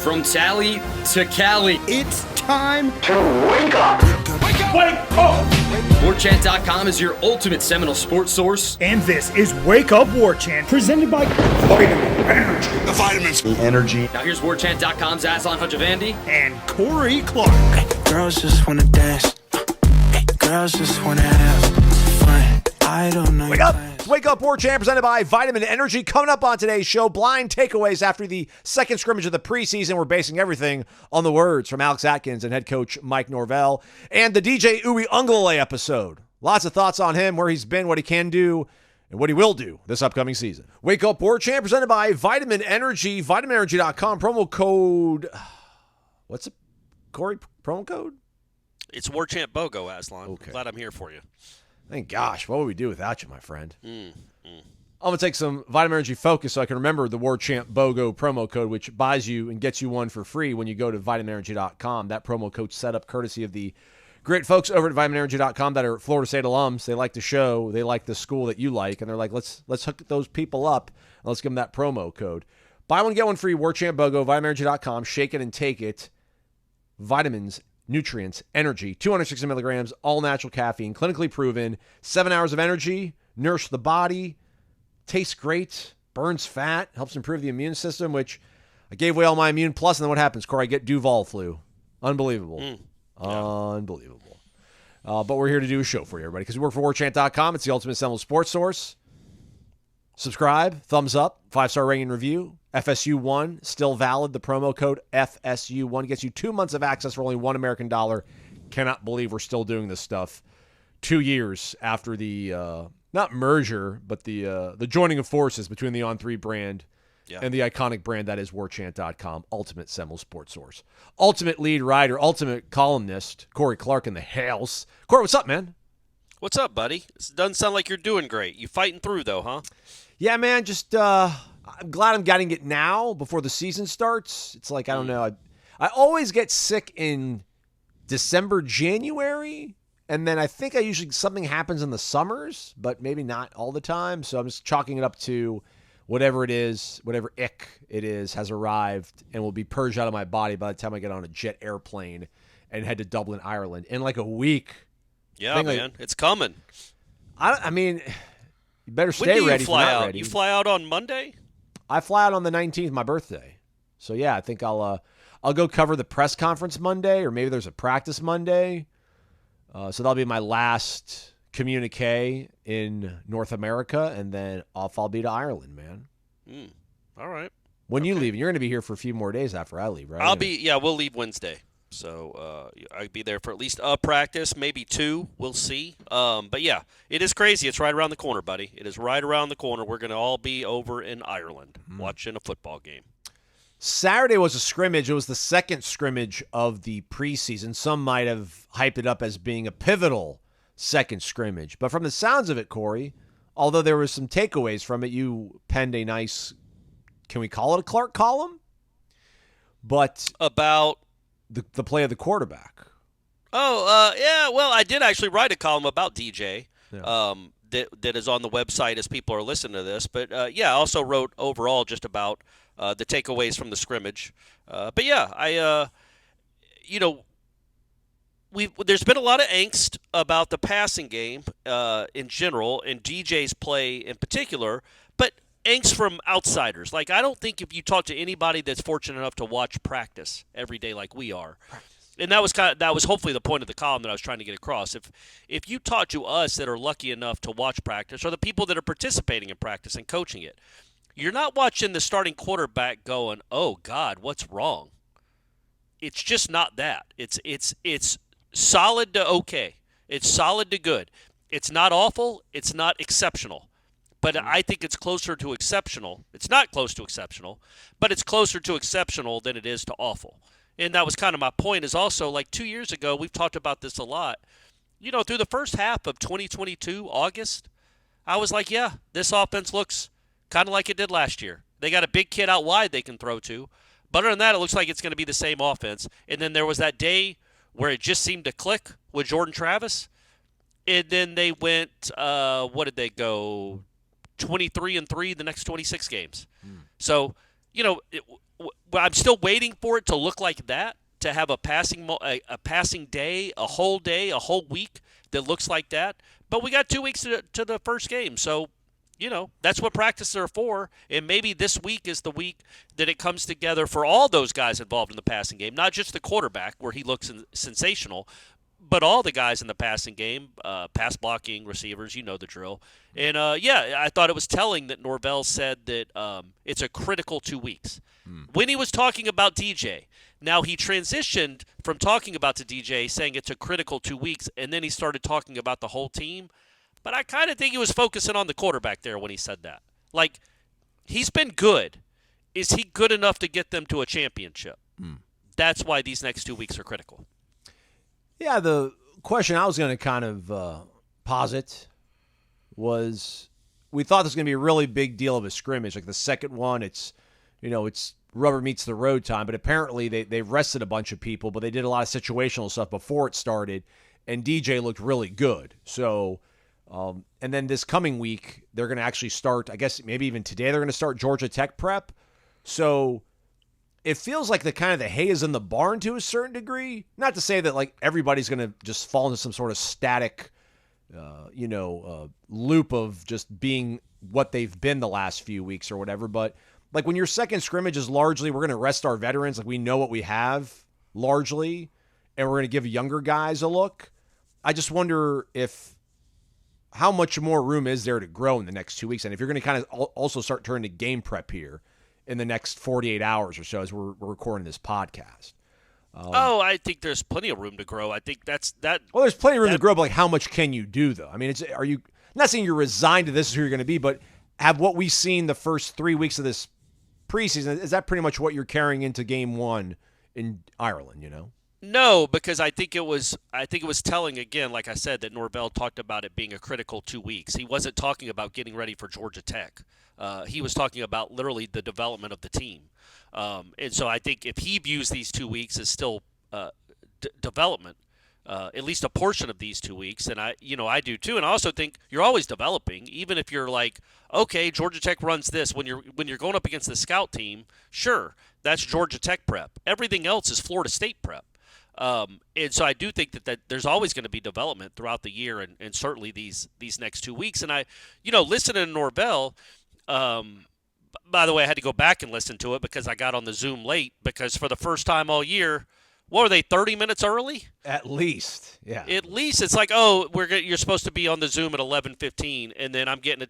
From Tally to Cali, It's time to wake up. Wake up! Warchant.com is your ultimate Seminole sports source. And this is Wake Up Warchant, presented by Vitamin Energy. The vitamins. The energy. Now here's Warchant.com's Aslan Hajavandi and Corey Clark. Hey, girls just wanna dance. Hey, girls just wanna have fun. I don't know. Wake up! Wake Up Warchant presented by Vitamin Energy. Coming up on today's show, blind takeaways after the second scrimmage of the preseason. We're basing everything on the words from Alex Atkins and head coach Mike Norvell. And the DJ Uiagalelei episode. Lots of thoughts on him, where he's been, what he can do, and what he will do this upcoming season. Wake Up Warchant presented by Vitamin Energy. VitaminEnergy.com. Promo code... What's it, Corey? Promo code? It's Warchant BOGO, Aslan. Okay. Glad I'm here for you. Thank gosh, what would we do without you, my friend? I'm going to take some Vitamin Energy Focus so I can remember the Warchant BOGO promo code, which buys you and gets you one for free when you go to vitaminenergy.com. That promo code set up courtesy of the great folks over at vitaminenergy.com that are Florida State alums. They like the show. They like the school that you like. And they're like, let's hook those people up and let's give them that promo code. Buy one, get one free, Warchant BOGO, vitaminenergy.com. Shake it and take it. Vitamins, nutrients, energy, 260 milligrams, all natural caffeine, clinically proven, 7 hours of energy, nourish the body, tastes great, burns fat, helps improve the immune system, which I gave away all my Immune Plus, and then what happens, Corey? I get Duval flu. Unbelievable. Unbelievable. But we're here to do a show for you, everybody, because we work for Warchant.com. It's the ultimate Seminole sports source. Subscribe, thumbs up, 5-star rating and review. FSU 1, still valid. The promo code FSU 1 gets you 2 months of access for only $1 American. Cannot believe we're still doing this stuff 2 years after the, not merger, but the joining of forces between the On3 brand and the iconic brand that is Warchant.com, ultimate Seminole sports source. Ultimate lead writer, ultimate columnist, Corey Clark in the house. Corey, what's up, man? What's up, buddy? It doesn't sound like you're doing great. You fighting through, though, huh? Yeah, man, just I'm glad I'm getting it now before the season starts. It's like, I don't know. I always get sick in December, January, and then I think something happens in the summers, but maybe not all the time. So I'm just chalking it up to whatever it is, whatever ick it is has arrived and will be purged out of my body by the time I get on a jet airplane and head to Dublin, Ireland in like a week. Yeah, man, it's coming. I mean, you better stay when do you ready. Fly if not out? ready. You fly out on Monday? I fly out on the 19th, my birthday. So yeah, I think I'll go cover the press conference Monday, or maybe there's a practice Monday. So that'll be my last communique in North America, and then off I'll be to Ireland, man. All right. When you leave, you're going to be here for a few more days after I leave, right? We'll leave Wednesday. So I'll be there for at least a practice, maybe 2. We'll see. But yeah, it is crazy. It's right around the corner, buddy. It is right around the corner. We're going to all be over in Ireland watching a football game. Saturday was a scrimmage. It was the second scrimmage of the preseason. Some might have hyped it up as being a pivotal second scrimmage. But from the sounds of it, Corey, although there were some takeaways from it, you penned a nice, can we call it a Clark column? But about the play of the quarterback. Yeah. Well, I did actually write a column about DJ that is on the website as people are listening to this. But, I also wrote overall just about the takeaways from the scrimmage. But, yeah, there's been a lot of angst about the passing game in general and DJ's play in particular, but angst from outsiders. Like, I don't think if you talk to anybody that's fortunate enough to watch practice every day like we are, and that was hopefully the point of the column that I was trying to get across. If you talk to us that are lucky enough to watch practice, or the people that are participating in practice and coaching it, you're not watching the starting quarterback going, "Oh God, what's wrong?" It's just not that. It's solid to okay. It's solid to good. It's not awful. It's not exceptional. But I think it's closer to exceptional. It's not close to exceptional, but it's closer to exceptional than it is to awful. And that was kind of my point, is also like 2 years ago, we've talked about this a lot. Through the first half of 2022, August, I was like, yeah, this offense looks kind of like it did last year. They got a big kid out wide they can throw to. But other than that, it looks like it's going to be the same offense. And then there was that day where it just seemed to click with Jordan Travis. And then they went, what did they go? 23-3 the next 26 games. So, I'm still waiting for it to look like that, to have a passing day, a whole week that looks like that. But we got 2 weeks to the first game, so that's what practices are for. And maybe this week is the week that it comes together for all those guys involved in the passing game, not just the quarterback where he looks sensational, but all the guys in the passing game, pass blocking, receivers, you know the drill. And, I thought it was telling that Norvell said that it's a critical 2 weeks. When he was talking about DJ, now he transitioned from talking about the DJ, saying it's a critical 2 weeks, and then he started talking about the whole team. But I kind of think he was focusing on the quarterback there when he said that. Like, he's been good. Is he good enough to get them to a championship? That's why these next 2 weeks are critical. Yeah, the question I was going to kind of posit was, we thought this was going to be a really big deal of a scrimmage. Like the second one, it's rubber meets the road time. But apparently they rested a bunch of people, but they did a lot of situational stuff before it started, and DJ looked really good. So, and then this coming week, they're going to actually start, I guess maybe even today, they're going to start Georgia Tech prep. So it feels like the hay is in the barn to a certain degree. Not to say that like everybody's going to just fall into some sort of static, loop of just being what they've been the last few weeks or whatever. But like when your second scrimmage is largely, we're going to rest our veterans, like we know what we have largely, and we're going to give younger guys a look. I just wonder how much more room is there to grow in the next 2 weeks, and if you're going to kind of also start turning to game prep here in the next 48 hours or so as we're recording this podcast. I think there's plenty of room to grow. I think that's that. Well, there's plenty of room to grow, but like how much can you do though? I mean, are you not saying you're resigned to this is who you're going to be, but have what we've seen the first 3 weeks of this preseason, is that pretty much what you're carrying into game one in Ireland, No, because I think it was telling again, like I said, that Norvell talked about it being a critical 2 weeks. He wasn't talking about getting ready for Georgia Tech. He was talking about literally the development of the team. And so I think if he views these 2 weeks as still development, at least a portion of these 2 weeks, and I do too. And I also think you're always developing, even if you're like, okay, Georgia Tech runs this when you're going up against the scout team. Sure, that's Georgia Tech prep. Everything else is Florida State prep. And so I do think that there's always going to be development throughout the year, and certainly these next 2 weeks. And I, listening to Norvell, by the way, I had to go back and listen to it because I got on the Zoom late because for the first time all year, what were they, 30 minutes early? At least, yeah. At least it's like, oh, you're supposed to be on the Zoom at 11:15, and then I'm getting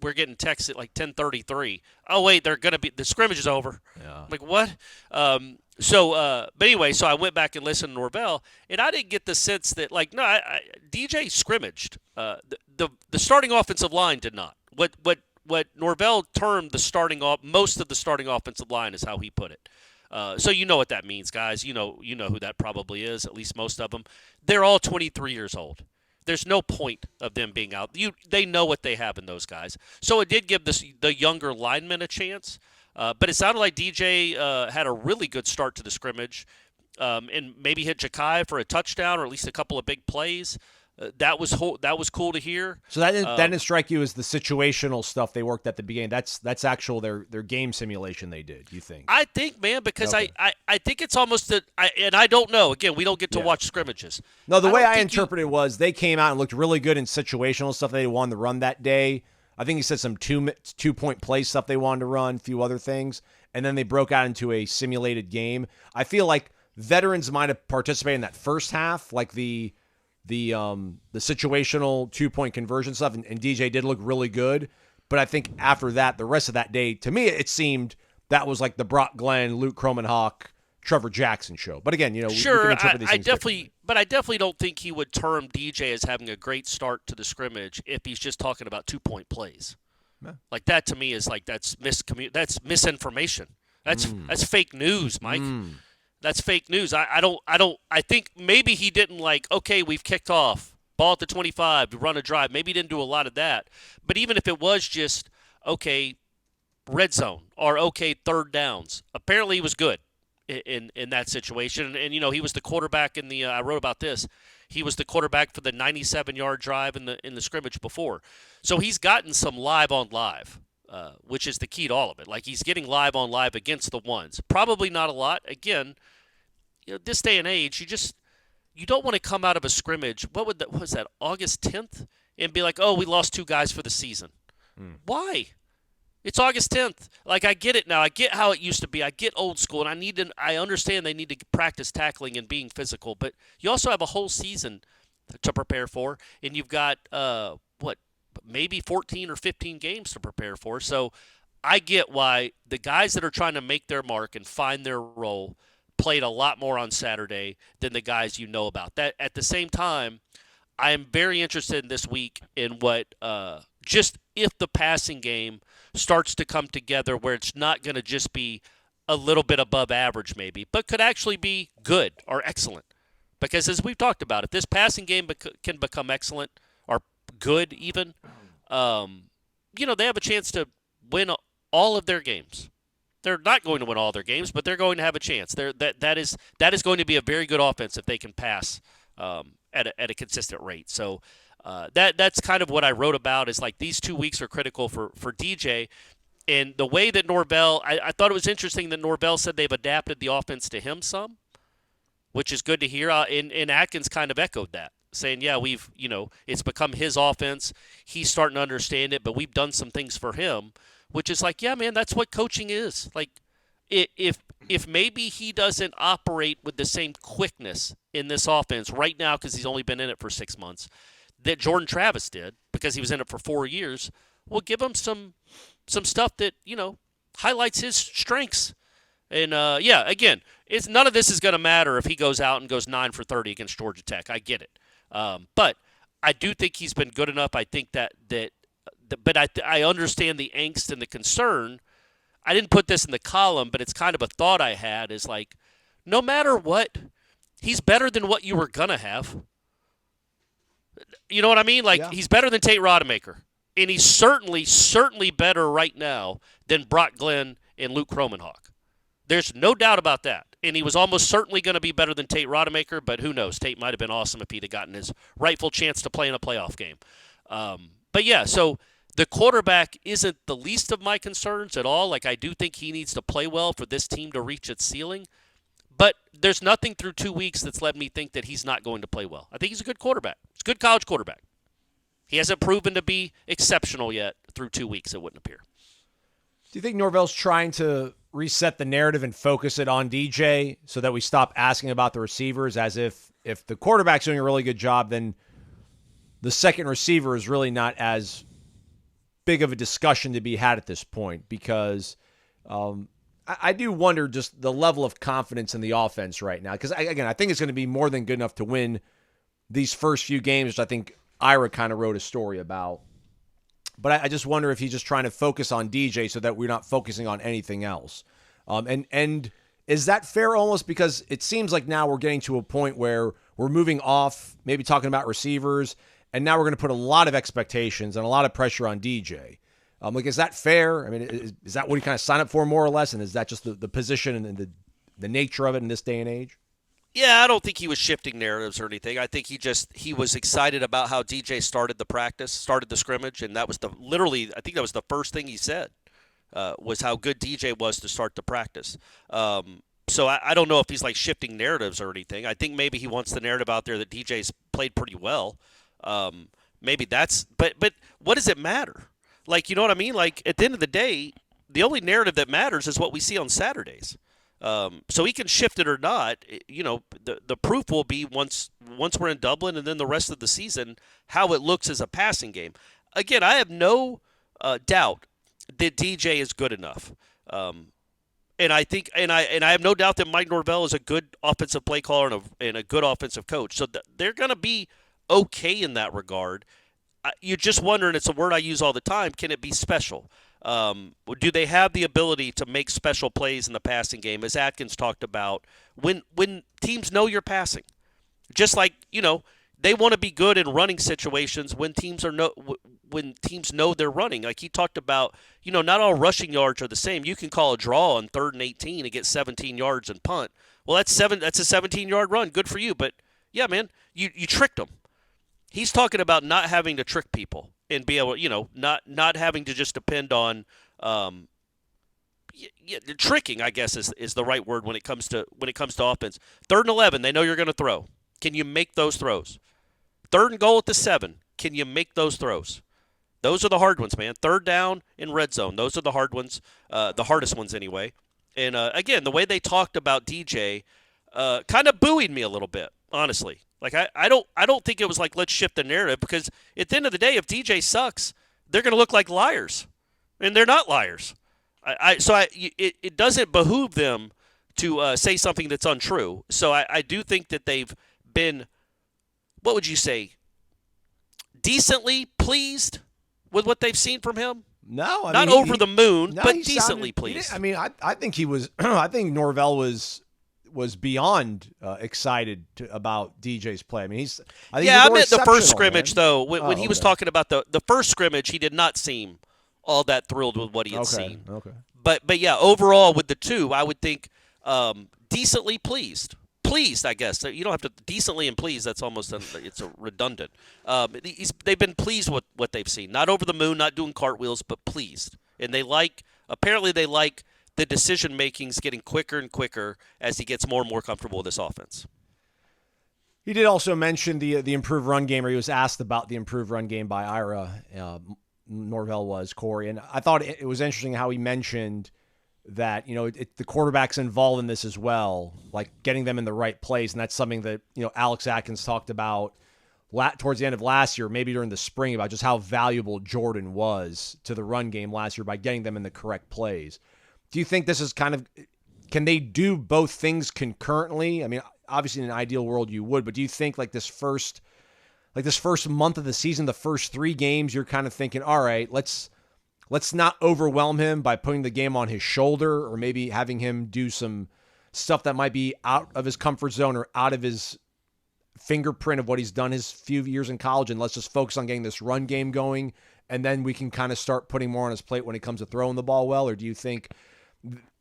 we're getting text at like 10:33. Oh wait, the scrimmage is over. Yeah. I'm like what? But anyway, so I went back and listened to Norvell, and I didn't get the sense that DJ scrimmaged. The starting offensive line did not. What Norvell termed most of the starting offensive line is how he put it. So you know what that means, guys. You know who that probably is, at least most of them. They're all 23 years old. There's no point of them being out. They know what they have in those guys. So it did give the younger linemen a chance. But it sounded like DJ had a really good start to the scrimmage, and maybe hit Ja'Kai for a touchdown or at least a couple of big plays. That was cool to hear. So that didn't strike you as the situational stuff they worked at the beginning. That's actual their game simulation they did. You think? I think, man, because okay. I think it's almost and I don't know. Again, we don't get to watch scrimmages. No, the way I interpreted it was they came out and looked really good in situational stuff they wanted to run that day. I think he said some 2-point play stuff they wanted to run, a few other things, and then they broke out into a simulated game. I feel like veterans might have participated in that first half, like the situational 2-point conversion stuff, and DJ did look really good. But I think after that, the rest of that day, to me, it seemed that was like the Brock Glenn, Luke Cromenhawk, Trevor Jackson show. But again, sure, we can interpret these things differently. But I definitely don't think he would term DJ as having a great start to the scrimmage if he's just talking about 2-point plays. Yeah. Like that to me is like that's misinformation. That's fake news, Mike. That's fake news. I think maybe he didn't okay, we've kicked off. Ball at the 25, run a drive. Maybe he didn't do a lot of that. But even if it was just, okay, red zone or okay, third downs, apparently he was good in that situation. And he was the quarterback in the I wrote about this. He was the quarterback for the 97-yard drive in the scrimmage before. So he's gotten some live on live. which is the key to all of it. Like, he's getting live on live against the ones. Probably not a lot. Again, this day and age, you don't want to come out of a scrimmage. What was that, August 10th? And be like, oh, we lost 2 guys for the season. Why? It's August 10th. Like, I get it now. I get how it used to be. I get old school, and I understand they need to practice tackling and being physical. But you also have a whole season to prepare for, and you've got, maybe 14 or 15 games to prepare for. So I get why the guys that are trying to make their mark and find their role played a lot more on Saturday than the guys you know about. That at the same time, I am very interested in this week in what just if the passing game starts to come together where it's not going to just be a little bit above average maybe, but could actually be good or excellent. Because as we've talked about, if this passing game can become excellent or good even, they have a chance to win all of their games. They're not going to win all their games, but they're going to have a chance. That is going to be a very good offense if they can pass at a consistent rate. So that's kind of what I wrote about, is like these 2 weeks are critical for DJ. And the way that Norvell, I thought it was interesting that Norvell said they've adapted the offense to him some, which is good to hear. And Atkins kind of echoed that, saying, yeah, it's become his offense. He's starting to understand it, but we've done some things for him, which is like, yeah, man, that's what coaching is. Like, if maybe he doesn't operate with the same quickness in this offense right now because he's only been in it for 6 months that Jordan Travis did because he was in it for 4 years, we'll give him some stuff that, highlights his strengths. And, again, none of this is going to matter if he goes out and goes 9 for 30 against Georgia Tech. I get it. But I do think he's been good enough. I think but I understand the angst and the concern. I didn't put this in the column, but it's kind of a thought I had, is like, no matter what, he's better than what you were going to have. You know what I mean? Like, He's better than Tate Rodemaker. And he's certainly better right now than Brock Glenn and Luke Kromenhoek. There's no doubt about that. And he was almost certainly going to be better than Tate Rodemaker, but who knows? Tate might have been awesome if he'd have gotten his rightful chance to play in a playoff game. So the quarterback isn't the least of my concerns at all. Like, I do think he needs to play well for this team to reach its ceiling. But there's nothing through 2 weeks that's led me think that he's not going to play well. I think he's a good quarterback. He's a good college quarterback. He hasn't proven to be exceptional yet through 2 weeks, it wouldn't appear. Do you think Norvell's trying to reset the narrative and focus it on DJ so that we stop asking about the receivers, as if the quarterback's doing a really good job, then the second receiver is really not as big of a discussion to be had at this point? Because I do wonder just the level of confidence in the offense right now. Because, I think it's going to be more than good enough to win these first few games, which I think Ira kind of wrote a story about. But I just wonder if he's just trying to focus on DJ so that we're not focusing on anything else. And is that fair almost? Because it seems like now we're getting to a point where we're moving off, maybe talking about receivers, and now we're going to put a lot of expectations and a lot of pressure on DJ. Is that fair? I mean, is that what you kind of sign up for more or less? And is that just the position and the nature of it in this day and age? Yeah, I don't think he was shifting narratives or anything. I think he was excited about how DJ started the scrimmage, and that was I think that was the first thing he said, was how good DJ was to start the practice. So I don't know if he's like shifting narratives or anything. I think maybe he wants the narrative out there that DJ's played pretty well. Maybe that's, but what does it matter? Like, you know what I mean? Like, at the end of the day, the only narrative that matters is what we see on Saturdays. So he can shift it or not. The proof will be once we're in Dublin and then the rest of the season, how it looks as a passing game. Again, I have no doubt that DJ is good enough. And I think, and I have no doubt that Mike Norvell is a good offensive play caller and a good offensive coach. So they're going to be okay in that regard. You're just wondering, it's a word I use all the time, can it be special? Do they have the ability to make special plays in the passing game, as Atkins talked about, when teams know you're passing? Just like, they want to be good in running situations when teams know they're running. Like he talked about, not all rushing yards are the same. You can call a draw on 3rd and 18 and get 17 yards and punt. Well, that's a 17-yard run. Good for you. But, yeah, man, you tricked them. He's talking about not having to trick people. and be able, not having to just depend on tricking, I guess is the right word when it comes to offense. 3rd and 11, they know you're going to throw. Can you make those throws? 3rd and goal at the 7, can you make those throws? Those are the hard ones, man. 3rd down in red zone, those are the hard ones, the hardest ones anyway. And again, the way they talked about DJ kind of buoyed me a little bit, honestly. Like I don't think it was like let's shift the narrative, because at the end of the day, if DJ sucks, they're going to look like liars, and they're not liars. It doesn't behoove them to say something that's untrue. So I do think that they've been, what would you say, decently pleased with what they've seen from him. No, not over the moon, but decently pleased. I mean, I think he was. I think Norvell was beyond excited about DJ's play. I mean, I meant the first scrimmage, man. Though. When he was talking about the first scrimmage, he did not seem all that thrilled with what he had seen. Okay. But yeah, overall with the two, I would think decently pleased. Pleased, I guess. You don't have to decently and pleased. That's almost it's a redundant. They've been pleased with what they've seen. Not over the moon, not doing cartwheels, but pleased. And apparently they like the decision making's getting quicker and quicker as he gets more and more comfortable with this offense. He did also mention the improved run game, or he was asked about the improved run game by Ira. Norvell was, Corey. And I thought it was interesting how he mentioned that, the quarterback's involved in this as well, like getting them in the right place. And that's something that, Alex Atkins talked about towards the end of last year, maybe during the spring, about just how valuable Jordan was to the run game last year by getting them in the correct plays. Do you think this is can they do both things concurrently? I mean, obviously in an ideal world you would, but do you think this first month of the season, the first 3 games, you're kind of thinking, all right, let's not overwhelm him by putting the game on his shoulder, or maybe having him do some stuff that might be out of his comfort zone or out of his fingerprint of what he's done his few years in college, and let's just focus on getting this run game going, and then we can kind of start putting more on his plate when it comes to throwing the ball well? Or do you think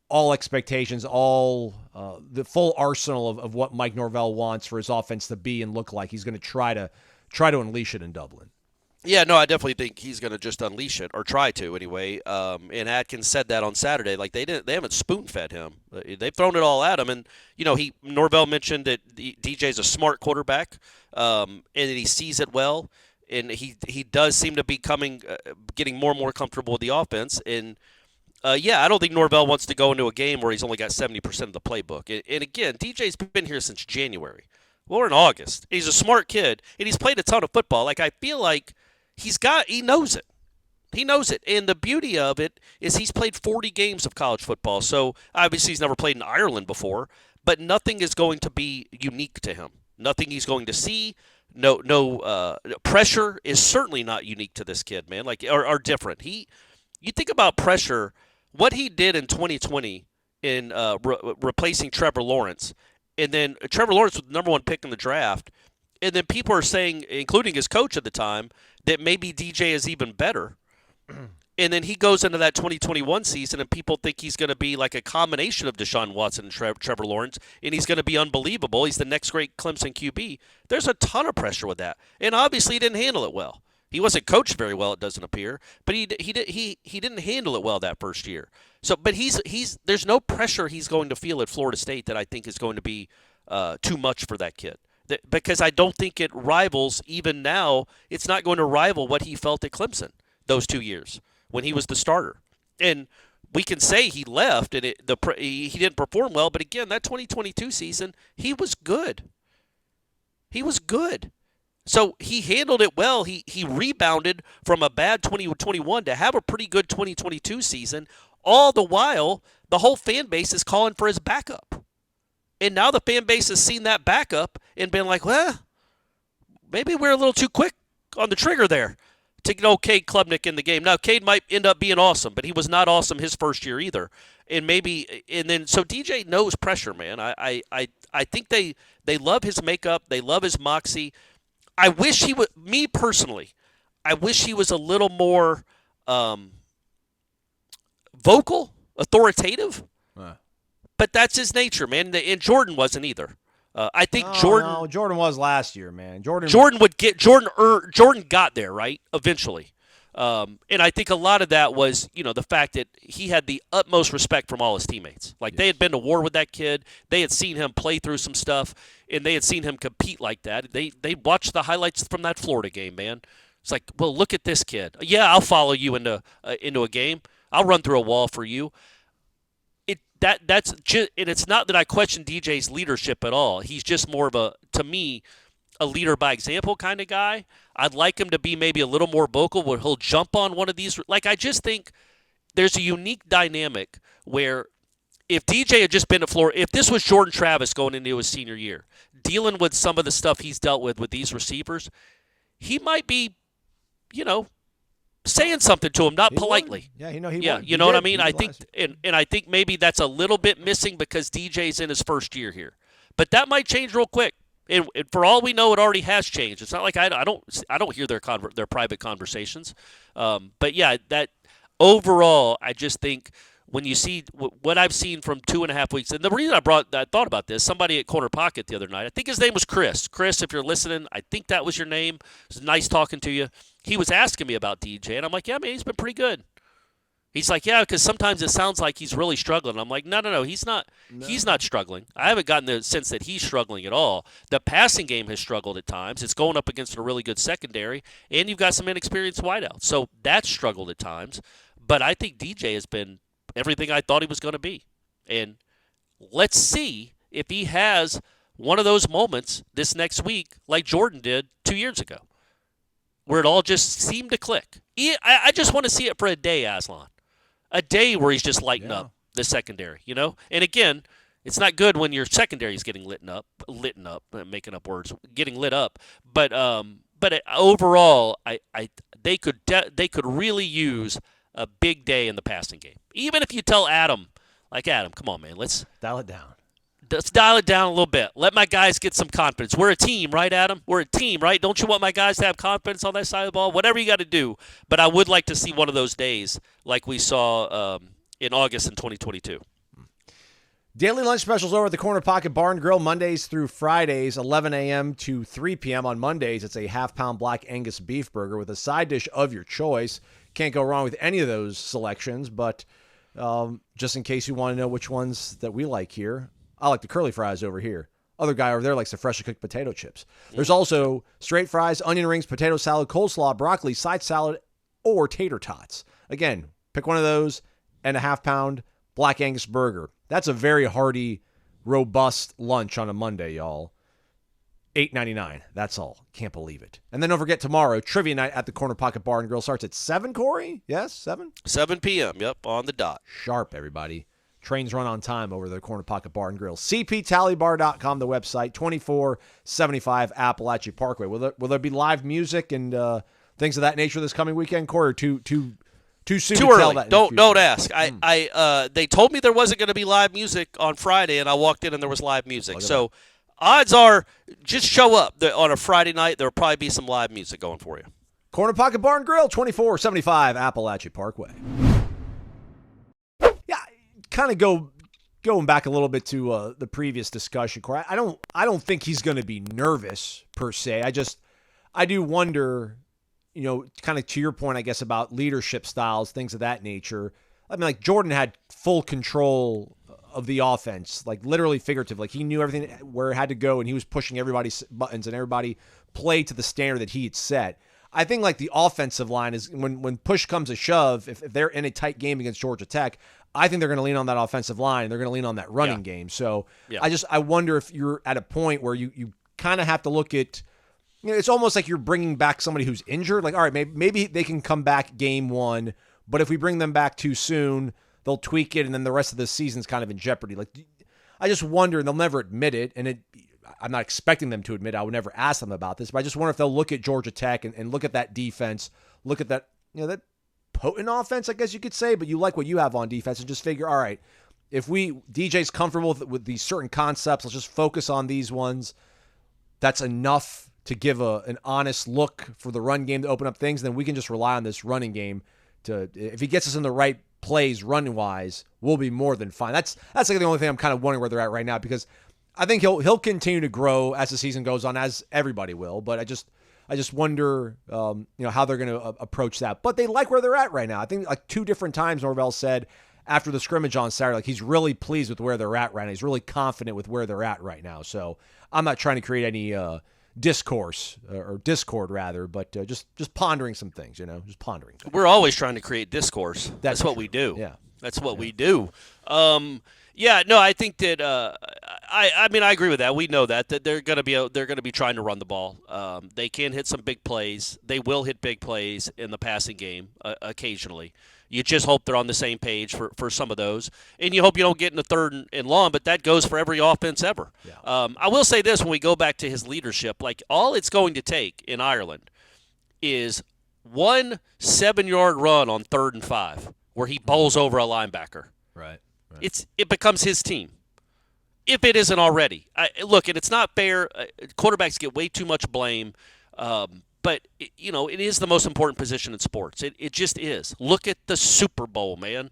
all expectations, the full arsenal of what Mike Norvell wants for his offense to be and look like, he's going to try to unleash it in Dublin? Yeah, no, I definitely think he's going to just unleash it, or try to anyway. And Atkins said that on Saturday. Like they haven't spoon-fed him. They've thrown it all at him. And Norvell mentioned that DJ's a smart quarterback, and that he sees it well, and he does seem to be getting more and more comfortable with the offense. And I don't think Norvell wants to go into a game where he's only got 70% of the playbook. And again, DJ's been here since January. Well, we're in August. He's a smart kid, and he's played a ton of football. Like, I feel like he knows it. He knows it. And the beauty of it is he's played 40 games of college football. So obviously he's never played in Ireland before, but nothing is going to be unique to him. Nothing he's going to see. No pressure is certainly not unique to this kid, man. Like, or different. You think about pressure, what he did in 2020 in replacing Trevor Lawrence, and then Trevor Lawrence was the number 1 pick in the draft, and then people are saying, including his coach at the time, that maybe DJ is even better. And then he goes into that 2021 season, and people think he's going to be like a combination of Deshaun Watson and Trevor Lawrence, and he's going to be unbelievable. He's the next great Clemson QB. There's a ton of pressure with that, and obviously he didn't handle it well. He wasn't coached very well, it doesn't appear, but he didn't handle it well that first year. So, but there's no pressure he's going to feel at Florida State that I think is going to be too much for that kid. Because I don't think it rivals, even now, it's not going to rival what he felt at Clemson those 2 years when he was the starter. And we can say he left and he didn't perform well, but again, that 2022 season, he was good. He was good. So he handled it well. He rebounded from a bad 2021 to have a pretty good 2022 season. All the while, the whole fan base is calling for his backup. And now the fan base has seen that backup and been like, well, maybe we're a little too quick on the trigger there to get Cade Klubnik in the game. Now, Cade might end up being awesome, but he was not awesome his first year either. So DJ knows pressure, man. I think they love his makeup. They love his moxie. I wish he would, me personally, I wish he was a little more vocal, authoritative. But that's his nature, man. And Jordan wasn't either. I think Jordan. No, Jordan was last year, man. Jordan got there, right? Eventually. And I think a lot of that was, the fact that he had the utmost respect from all his teammates. Like, they had been to war with that kid. They had seen him play through some stuff, and they had seen him compete like that. They watched the highlights from that Florida game, man. It's like, well, look at this kid. Yeah, I'll follow you into a game. I'll run through a wall for you. That's just, and it's not that I question DJ's leadership at all. He's just more of to me, a leader by example kind of guy. I'd like him to be maybe a little more vocal where he'll jump on one of these. Like, I just think there's a unique dynamic where if DJ had just been at Florida, if this was Jordan Travis going into his senior year, dealing with some of the stuff he's dealt with these receivers, he might be, saying something to him, not politely. Yeah, he would. You know what I mean? I think, and I think maybe that's a little bit missing because DJ's in his first year here. But that might change real quick. And for all we know, it already has changed. It's not like I don't hear their private conversations. But yeah, that overall, I just think when you see what I've seen from 2.5 weeks, and the reason I thought about this, somebody at Corner Pocket the other night, I think his name was Chris. Chris, if you're listening, I think that was your name. It was nice talking to you. He was asking me about DJ, and I'm like, yeah, man, he's been pretty good. He's like, yeah, because sometimes it sounds like he's really struggling. I'm like, no, he's not. No. He's not struggling. I haven't gotten the sense that he's struggling at all. The passing game has struggled at times. It's going up against a really good secondary, and you've got some inexperienced wideouts. So that's struggled at times. But I think DJ has been everything I thought he was going to be. And let's see if he has one of those moments this next week like Jordan did 2 years ago, where it all just seemed to click. I just want to see it for a day, Aslan. A day where he's just lighting up the secondary, And again, it's not good when your secondary is getting lit up, making up words, getting lit up. But overall, they could really use a big day in the passing game. Even if you tell Adam, come on, man, let's dial it down. Let's dial it down a little bit. Let my guys get some confidence. We're a team, right, Adam? We're a team, right? Don't you want my guys to have confidence on that side of the ball? Whatever you got to do. But I would like to see one of those days like we saw in August in 2022. Daily lunch specials over at the Corner Pocket Bar and Grill Mondays through Fridays, 11 a.m. to 3 p.m. On Mondays, it's a half-pound Black Angus beef burger with a side dish of your choice. Can't go wrong with any of those selections, but just in case you want to know which ones that we like here, I like the curly fries over here. Other guy over there likes the freshly cooked potato chips. There's also straight fries, onion rings, potato salad, coleslaw, broccoli, side salad, or tater tots. Again, pick one of those and a half-pound Black Angus burger. That's a very hearty, robust lunch on a Monday, y'all. $8.99. That's all. Can't believe it. And then don't forget tomorrow, trivia night at the Corner Pocket Bar and Grill starts at 7, Corey? Yes, 7? 7 p.m. Yep, on the dot. Sharp, everybody. Trains run on time over the Corner Pocket Bar and Grill. CPTallybar.com, the website, 2475 Appalachia Parkway. Will there be live music and things of that nature this coming weekend, Corey? Or too soon to early. Tell that? Don't ask. They told me there wasn't going to be live music on Friday, and I walked in and there was live music. So odds are, just show up on a Friday night. There'll probably be some live music going for you. Corner Pocket Bar and Grill, 2475 Appalachia Parkway. Kind of going back a little bit to the previous discussion, Corey. I don't think he's going to be nervous per se. I do wonder, kind of to your point, I guess, about leadership styles, things of that nature. I mean, like Jordan had full control of the offense, like literally figurative. Like he knew everything where it had to go, and he was pushing everybody's buttons, and everybody played to the standard that he had set. I think like the offensive line is when push comes to shove, if they're in a tight game against Georgia Tech, I think they're going to lean on that offensive line, and they're going to lean on that running game. So I wonder if you're at a point where you kind of have to look at, it's almost like you're bringing back somebody who's injured. Like, all right, maybe they can come back game one, but if we bring them back too soon, they'll tweak it, and then the rest of the season's kind of in jeopardy. Like, I just wonder, and they'll never admit it, and I'm not expecting them to admit it. I would never ask them about this, but I just wonder if they'll look at Georgia Tech and look at that defense, look at that, that potent offense, I guess you could say, but you like what you have on defense and just figure, all right, if DJ's comfortable with these certain concepts, let's just focus on these ones. That's enough to give an honest look for the run game to open up things. Then we can just rely on this running game if he gets us in the right plays running wise, we'll be more than fine. That's like the only thing I'm kind of wondering where they're at right now, because I think he'll continue to grow as the season goes on, as everybody will. But I just wonder, how they're going to approach that. But they like where they're at right now. I think like 2 different times Norvell said after the scrimmage on Saturday, like he's really pleased with where they're at right now. He's really confident with where they're at right now. So I'm not trying to create any discourse or discord rather, but just pondering some things, just pondering things. We're always trying to create discourse. That's what we do. Yeah. That's what we do. I think that I agree with that. We know that they're going to be trying to run the ball. They can hit some big plays. They will hit big plays in the passing game occasionally. You just hope they're on the same page for some of those, and you hope you don't get in the third and long. But that goes for every offense ever. Yeah. I will say this: when we go back to his leadership, like all it's going to take in Ireland is 1 7-yard run on 3rd and 5, where he bowls over a linebacker. Right. It becomes his team, if it isn't already. Look, and it's not fair. Quarterbacks get way too much blame, but it is the most important position in sports. It just is. Look at the Super Bowl, man.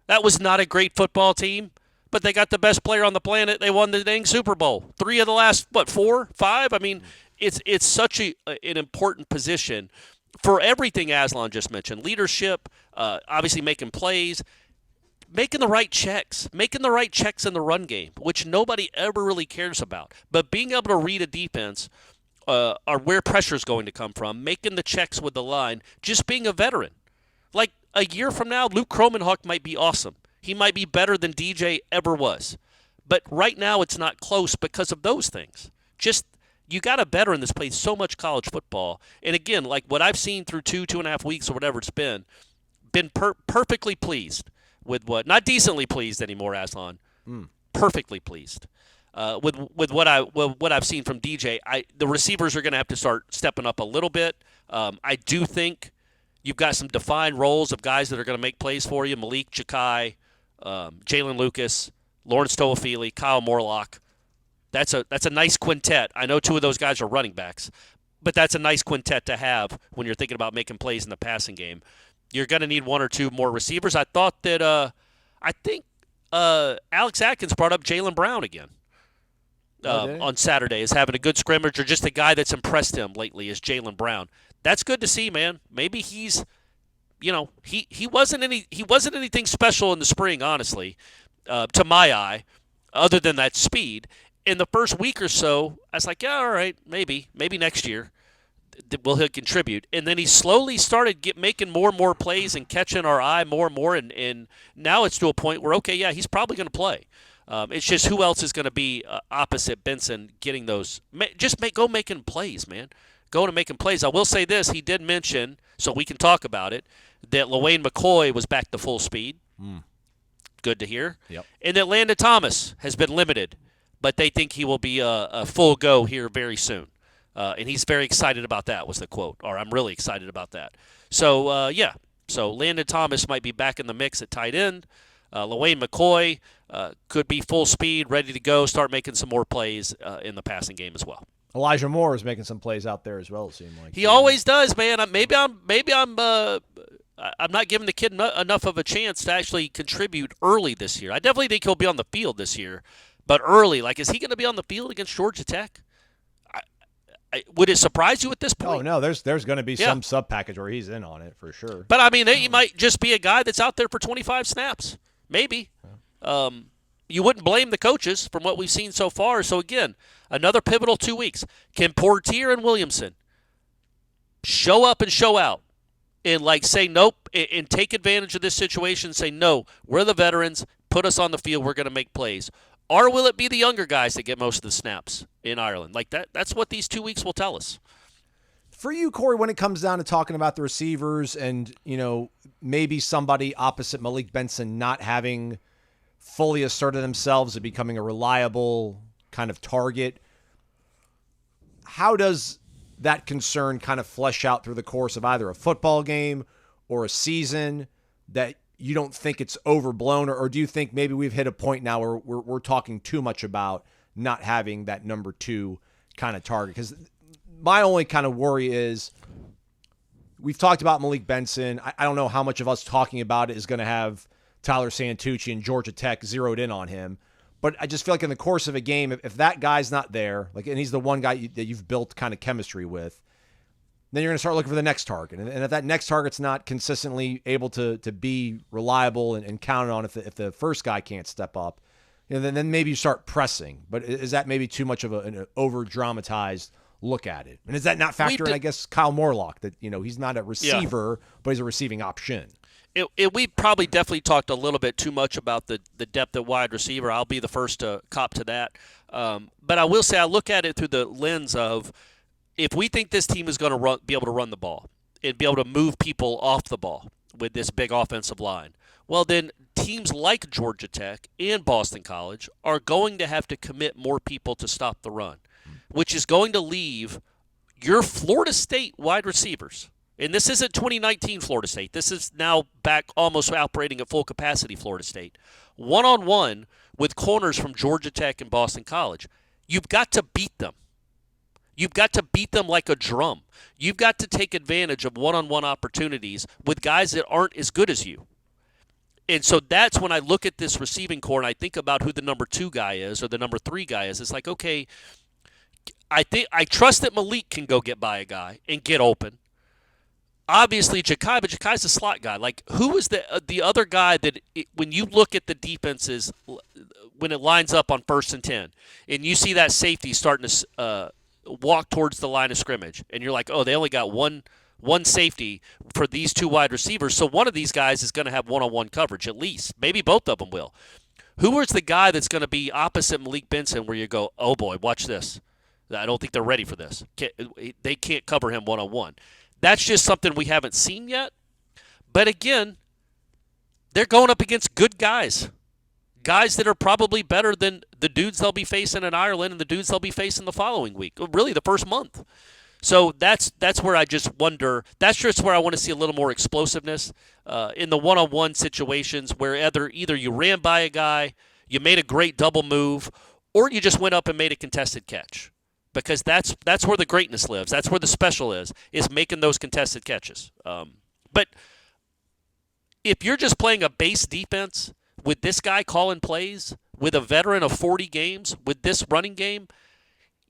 That was not a great football team, but they got the best player on the planet. They won the dang Super Bowl. 3 of the last 4, 5. I mean, it's such an important position for everything Aslan just mentioned. Leadership, obviously making plays. Making the right checks in the run game, which nobody ever really cares about. But being able to read a defense or where pressure is going to come from, making the checks with the line, just being a veteran. Like a year from now, Luke Kromenhoek might be awesome. He might be better than DJ ever was. But right now it's not close because of those things. Just you got a veteran that's played so much college football. And again, like what I've seen through 2.5 weeks or whatever it's been perfectly pleased. With what? Not decently pleased anymore, Aslan. Perfectly pleased with what I've seen from DJ. The receivers are going to have to start stepping up a little bit. I do think you've got some defined roles of guys that are going to make plays for you. Malik Jakai, Jalen Lucas, Lawrence Toafili, Kyle Morlock. That's a nice quintet. I know 2 of those guys are running backs, but that's a nice quintet to have when you're thinking about making plays in the passing game. You're going to need 1 or 2 more receivers. I thought that I think Alex Atkins brought up Jaylen Brown again on Saturday as having a good scrimmage, or just a guy that's impressed him lately is Jaylen Brown. That's good to see, man. Maybe he's, he wasn't anything special in the spring, honestly, to my eye, other than that speed. In the first week or so, I was like, yeah, all right, maybe next year. Will he contribute? And then he slowly started making more and more plays and catching our eye more and more. And now it's to a point where, okay, yeah, he's probably going to play. It's just who else is going to be opposite Benson getting those. Go making plays, man. Go to making plays. I will say this. He did mention, so we can talk about it, that LaWayne McCoy was back to full speed. Good to hear. Yep. And that Landon Thomas has been limited, but they think he will be a full go here very soon. And he's very excited about that, was the quote. Or I'm really excited about that. So, So Landon Thomas might be back in the mix at tight end. LaWayne McCoy could be full speed, ready to go, start making some more plays in the passing game as well. Elijah Moore is making some plays out there as well, it seemed like. He always does, man. Maybe I'm not giving the kid enough of a chance to actually contribute early this year. I definitely think he'll be on the field this year. But early, like, is he going to be on the field against Georgia Tech? Would it surprise you at this point? Oh, no, there's going to be some sub-package where he's in on it for sure. But, I mean, he might just be a guy that's out there for 25 snaps. Maybe. You wouldn't blame the coaches from what we've seen so far. So, again, another pivotal 2 weeks. Can Portier and Williamson show up and show out and, like, say nope and take advantage of this situation, say no, we're the veterans, put us on the field, we're going to make plays? Or will it be the younger guys that get most of the snaps in Ireland? Like that's what these 2 weeks will tell us. For you, Corey, when it comes down to talking about the receivers and, maybe somebody opposite Malik Benson not having fully asserted themselves and becoming a reliable kind of target, how does that concern kind of flesh out through the course of either a football game or a season that you don't think it's overblown, or do you think maybe we've hit a point now where we're talking too much about not having that number 2 kind of target? Because my only kind of worry is we've talked about Malik Benson. I don't know how much of us talking about it is going to have Tyler Santucci and Georgia Tech zeroed in on him. But I just feel like in the course of a game, if that guy's not there, like, and he's the one guy that you've built kind of chemistry with, then you're going to start looking for the next target. And if that next target's not consistently able to be reliable and counted on, if the first guy can't step up, then maybe you start pressing. But is that maybe too much of an over-dramatized look at it? And does that not factor in, I guess, Kyle Morlock, that he's not a receiver, but he's a receiving option? We probably definitely talked a little bit too much about the depth at wide receiver. I'll be the first to cop to that. But I will say I look at it through the lens of, if we think this team is going to be able to run the ball and be able to move people off the ball with this big offensive line, well, then teams like Georgia Tech and Boston College are going to have to commit more people to stop the run, which is going to leave your Florida State wide receivers. And this isn't 2019 Florida State. This is now back almost operating at full capacity Florida State. One-on-one with corners from Georgia Tech and Boston College. You've got to beat them. You've got to beat them like a drum. You've got to take advantage of one-on-one opportunities with guys that aren't as good as you. And so that's when I look at this receiving core and I think about who the number 2 guy is or the number 3 guy is. It's like, okay, I trust that Malik can go get by a guy and get open. Obviously, Ja'Kai, but Ja'Kai's a slot guy. Like, who is the other guy that when you look at the defenses, when it lines up on 1st and 10, and you see that safety starting to walk towards the line of scrimmage, and you're like, oh, they only got one safety for these 2 wide receivers, so one of these guys is going to have one-on-one coverage at least. Maybe both of them will. Who is the guy that's going to be opposite Malik Benson where you go, oh, boy, watch this. I don't think they're ready for this. They can't cover him one-on-one. That's just something we haven't seen yet. But again, they're going up against good guys. Guys that are probably better than the dudes they'll be facing in Ireland and the dudes they'll be facing the following week, really the first month. So that's where I just wonder. That's just where I want to see a little more explosiveness in the one-on-one situations where either you ran by a guy, you made a great double move, or you just went up and made a contested catch. Because that's where the greatness lives. That's where the special is making those contested catches. But if you're just playing a base defense with this guy calling plays, with a veteran of 40 games, with this running game,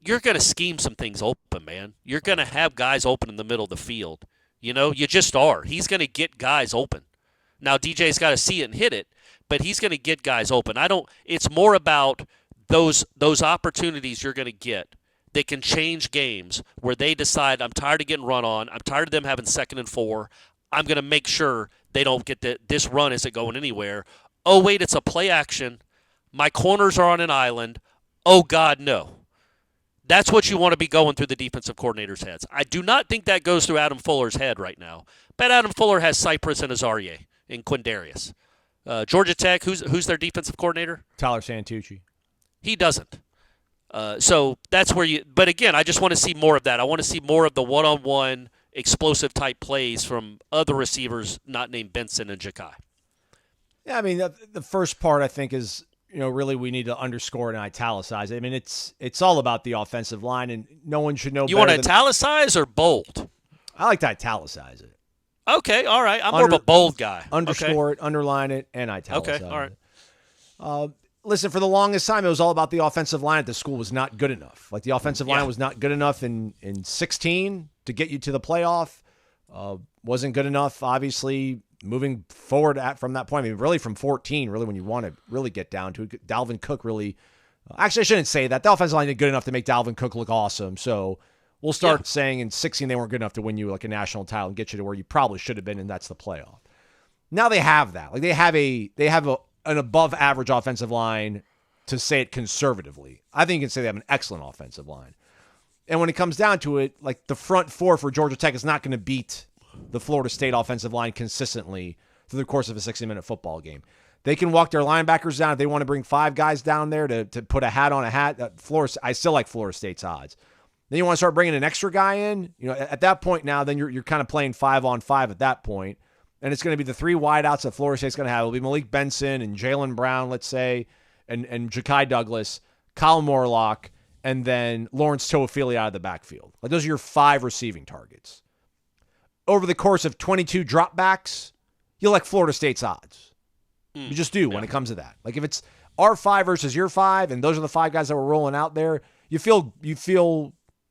you're going to scheme some things open, man. You're going to have guys open in the middle of the field. You just are. He's going to get guys open. Now, DJ's got to see it and hit it, but he's going to get guys open. It's more about those opportunities you're going to get. They can change games where they decide, I'm tired of getting run on. I'm tired of them having 2nd and 4. I'm going to make sure they don't get this run isn't going anywhere. Oh, wait, it's a play action. My corners are on an island. Oh, God, no. That's what you want to be going through the defensive coordinator's heads. I do not think that goes through Adam Fuller's head right now. But Adam Fuller has Cypress and Azaria and Quindarius. Georgia Tech, who's their defensive coordinator? Tyler Santucci. He doesn't. So that's where but again, I just want to see more of that. I want to see more of the one-on-one explosive type plays from other receivers not named Benson and Ja'Kai. Yeah, I mean, the first part I think is, really we need to underscore and italicize it. I mean, it's all about the offensive line, and no one should know You want to italicize or bold? I like to italicize it. Okay, all right. I'm more of a bold guy. Underscore it, underline it, and italicize it. Okay, all right. Listen, for the longest time, it was all about the offensive line at the school was not good enough. Like, the offensive line was not good enough in 16 to get you to the playoff. Wasn't good enough, obviously, moving forward from that point. I mean, really from 14, really, when you want to really get down to it. Dalvin Cook really actually, I shouldn't say that. The offensive line did good enough to make Dalvin Cook look awesome. So we'll start saying in 16 they weren't good enough to win you like a national title and get you to where you probably should have been, and that's the playoff. Now they have that. Like, they have an above-average offensive line, to say it conservatively. I think you can say they have an excellent offensive line. And when it comes down to it, like, the front four for Georgia Tech is not going to beat the Florida State offensive line consistently through the course of a 60-minute football game. They can walk their linebackers down if they want to bring 5 guys down there to put a hat on a hat. I still like Florida State's odds. Then you want to start bringing an extra guy in. At that point now, then you're kind of playing 5-on-5 at that point. And it's going to be the 3 wideouts that Florida State's going to have. It'll be Malik Benson and Jalen Brown, let's say, and Ja'Kai Douglas, Kyle Morlock, and then Lawrence Toafili out of the backfield. Like, those are your 5 receiving targets. Over the course of 22 dropbacks, you like Florida State's odds. You just do when it comes to that. Like, if it's our 5 versus your 5, and those are the 5 guys that were rolling out there, you feel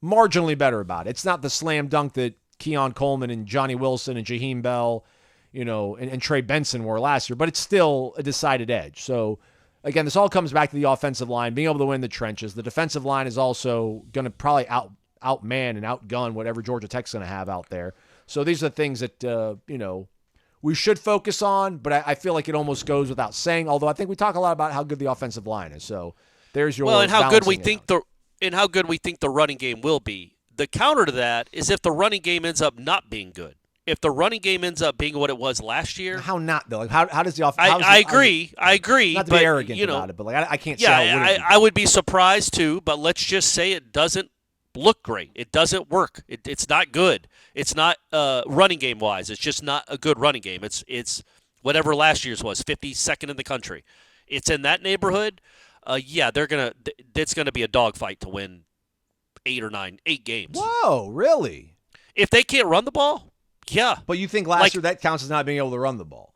marginally better about it. It's not the slam dunk that Keon Coleman and Johnny Wilson and Jaheim Bell, and Trey Benson were last year, but it's still a decided edge. So, again, this all comes back to the offensive line, being able to win the trenches. The defensive line is also going to probably outman and outgun whatever Georgia Tech's going to have out there. So these are the things that, we should focus on, but I feel like it almost goes without saying, although I think we talk a lot about how good the offensive line is. So there's your and how good we balancing think how good we think the running game will be. The counter to that is if the running game ends up not being good. If the running game ends up being what it was last year. How not, though? Like how does the offense? I agree. Not to be arrogant about it, but I can't say I would be surprised too, but let's just say it doesn't look great. It doesn't work. It's not good. It's not running game wise. It's just not a good running game. It's whatever last year's was, 52nd in the country. It's in that neighborhood. It's gonna be a dogfight to win 8 games. Whoa, really? If they can't run the ball, yeah. But you think last year that counts as not being able to run the ball?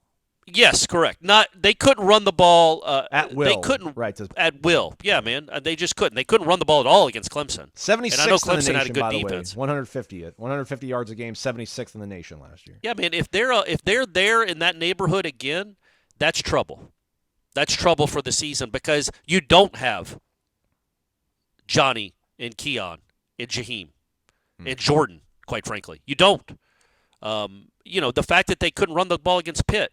Yes, correct. They couldn't run the ball at will. They couldn't at will. Okay. Yeah, man. They just couldn't. They couldn't run the ball at all against Clemson. 76th and I know Clemson in the nation, had a good by the defense. Way. 150 yards a game, 76th in the nation last year. Yeah, man. If they're there in that neighborhood again, that's trouble. That's trouble for the season because you don't have Johnny and Keon and Jaheim and Jordan. Quite frankly, you don't. The fact that they couldn't run the ball against Pitt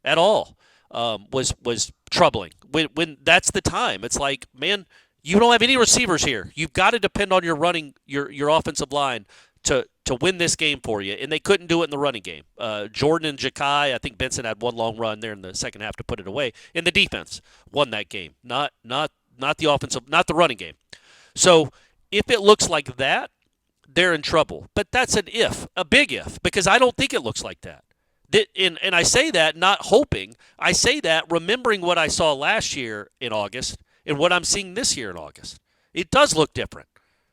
at all was troubling. When that's the time, it's like, man, you don't have any receivers here. You've got to depend on your offensive line to win this game for you, and they couldn't do it in the running game. Jordan and Ja'Kai, I think Benson had one long run there in the second half to put it away, and the defense won that game. Not the offensive, not the running game. So if it looks like that, they're in trouble. But that's a big if, because I don't think it looks like that. And I say that not hoping. I say that remembering what I saw last year in August and what I'm seeing this year in August. It does look different.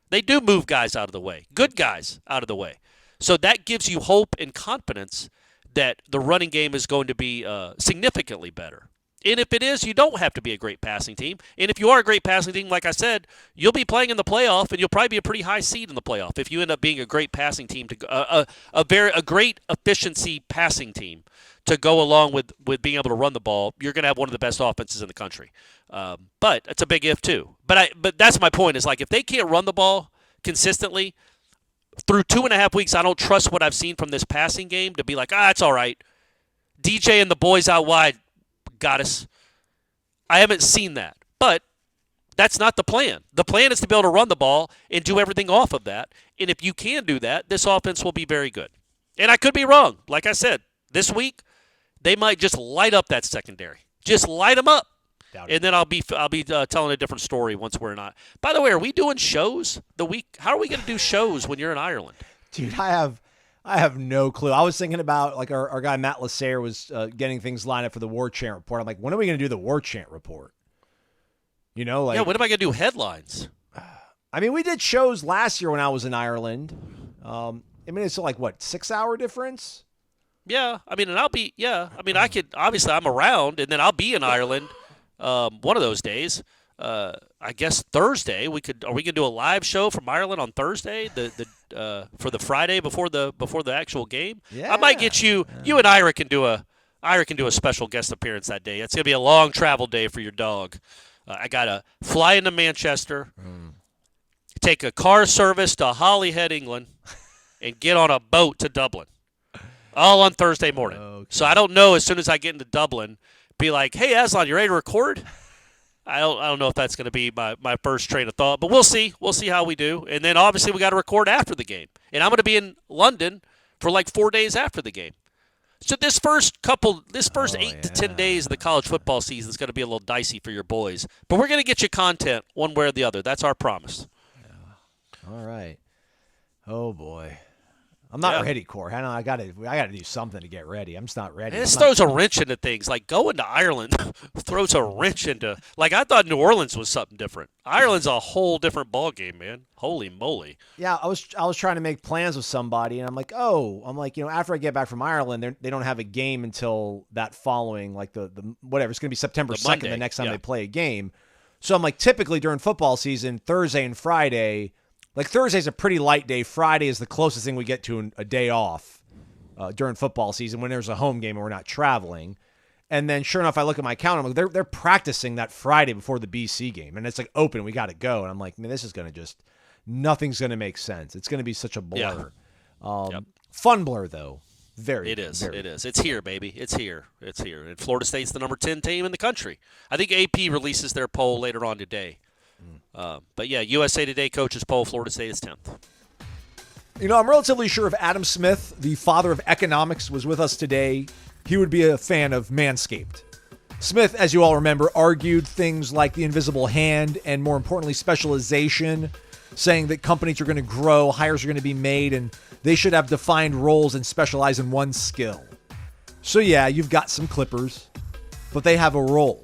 They do move guys out of the way, good guys out of the way. So that gives you hope and confidence that the running game is going to be significantly better. And if it is, you don't have to be a great passing team. And if you are a great passing team, like I said, you'll be playing in the playoff, and you'll probably be a pretty high seed in the playoff if you end up being a great passing team, a great efficiency passing team to go along with being able to run the ball. You're going to have one of the best offenses in the country. But it's a big if too. But that's my point. Is like if they can't run the ball consistently through 2.5 weeks, I don't trust what I've seen from this passing game to be like, it's all right. DJ and the boys out wide got us. I haven't seen that. But that's not the plan. The plan is to be able to run the ball and do everything off of that. And if you can do that, this offense will be very good. And I could be wrong. Like I said, this week, they might just light up that secondary. Just light them up. And then I'll be telling a different story once we're not. By the way, are we doing shows the week? How are we going to do shows when you're in Ireland? Dude, I have no clue. I was thinking about, like, our guy Matt Lasser was getting things lined up for the War Chant report. I'm like, when are we going to do the War Chant report? When am I going to do headlines? I mean, we did shows last year when I was in Ireland. It's like, what, 6-hour difference? Yeah. I mean, and I'll be, I could, obviously I'm around, and then I'll be in Ireland one of those days. I guess Thursday are we going to do a live show from Ireland on Thursday for the Friday before the actual game? Yeah. I might get you and Ira can do a special guest appearance that day. It's going to be a long travel day for your dog. I got to fly into Manchester, take a car service to Holyhead, England, and get on a boat to Dublin. All on Thursday morning. Okay. So I don't know as soon as I get into Dublin, be like, hey, Aslan, you ready to record? I don't know if that's going to be my first train of thought, but we'll see. We'll see how we do. And then obviously we got to record after the game. And I'm going to be in London for like 4 days after the game. So this first 8 to 10 days of the college football season is going to be a little dicey for your boys. But we're going to get you content one way or the other. That's our promise. Yeah. All right. Oh boy. I'm not ready, Corey. I got to do something to get ready. I'm just not ready. This throws a wrench into things. Like going to Ireland throws a wrench into. Like I thought New Orleans was something different. Ireland's a whole different ball game, man. Holy moly! Yeah, I was trying to make plans with somebody, and I'm like, after I get back from Ireland, they don't have a game until that following, like the whatever. It's going to be September 2nd, the next time they play a game. So I'm like, typically during football season, Thursday and Friday Like Thursday's a pretty light day. Friday is the closest thing we get to a day off during football season when there's a home game and we're not traveling. And then sure enough, I look at my calendar. I'm like, they're practicing that Friday before the BC game. And it's like open. We got to go. And I'm like, man, this is going to just – nothing's going to make sense. It's going to be such a blur. Yeah. Fun blur, though. It is. It's here, baby. It's here. And Florida State's the number 10 team in the country. I think AP releases their poll later on today. But, yeah, USA Today coaches poll, Florida State is 10th. You know, I'm relatively sure if Adam Smith, the father of economics, was with us today, he would be a fan of Manscaped. Smith, as you all remember, argued things like the invisible hand and, more importantly, specialization, saying that companies are going to grow, hires are going to be made, and they should have defined roles and specialize in one skill. So yeah, you've got some clippers, but they have a role.